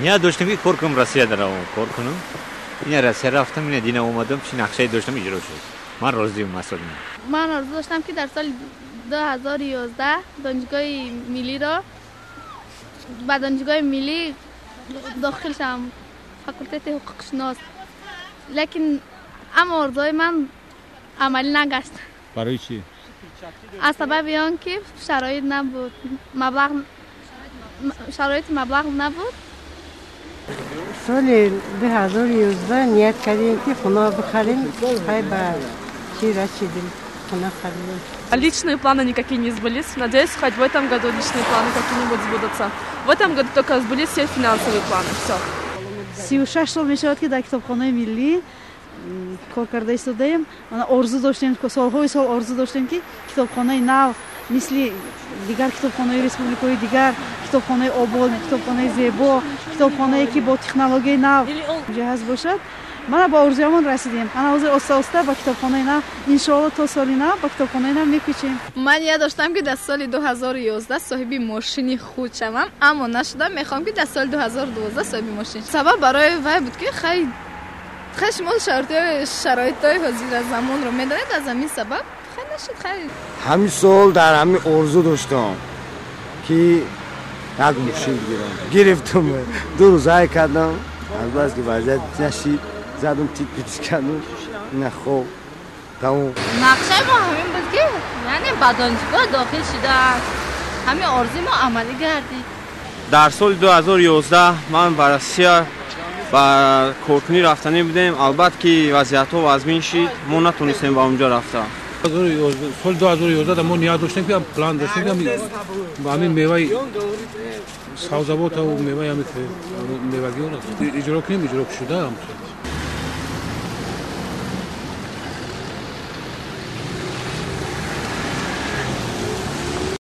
ният داشتم که کار کنم روسیه درام کار کنم این روسیه رفتم این دینا اومدم چی نقشه داشتم اجرا شد من راضیم مثلا من آرزو داشتم که در سال 2011 دانشگاه ملی را با دانشگاه ملی داخل شدم فاکولته حقوق شناس لیکن اما آرزوی من عملی نگشت. برای چی؟ از سبب آنکه شرایط نبود شرایط مبلغ نبود. سال 2011 نیت کردیم که خونه بخریم خیلی به چی رسیدیم خونه خریدیم. Личные планы никакие не сбылись. Надеюсь, хоть в этом году личные планы какие-нибудь сбудутся. В этом году только сбылись все финансовые планы. Все. 36 سال میشود که در کتابخانه ملی کار کرده ایستادیم. من آرزو داشتیم که سالهای سال آرزو داشتیم که کتابخانه نو مثل دیگر کتابخانه ریسپوبلیکای دیگر کتابخانه آباد کتابخانه زیبا کتابخانه‌ای که با تکنولوژی نو جهاز باشد. من با آرزویمون رسیدیم. انا حاضر آسته با کتابخانه نو ان شاء الله تا سال نو با کتابخانه نو میپیچیم. من یاد داشتم که در سال 2011 صاحب ماشین خود شوم اما نشدم. میخوام که در سال 2012 صاحب ماشین. سبب برای وای بود که خیلی شما شرایط‌های حاضر زمان رو میدونید از همین سبب خیلی نشد. خیلی همین سال در همین آرزو داشتم که یک ماشین بگیرم. گرفتم 2 روز های کردم البته که وضعیت نشید زدم تیپ کردم نه خوب تمام. نقشه ما همین بود که یعنی با دانشگاه داخل شده همین آرزوی ما عملی کردیم. در سال 2011 من به روسیه با کارکنی رفتنی بودیم. البته که وضعیت ها وضعین شد ما نتونستیم با اونجا رفتم. سال 2011 ما نیاز داشتیم که پلان داشتیم که با همین میوه سبزوات و میوه همین میوگی اجرا کنیم. اجرا شده هم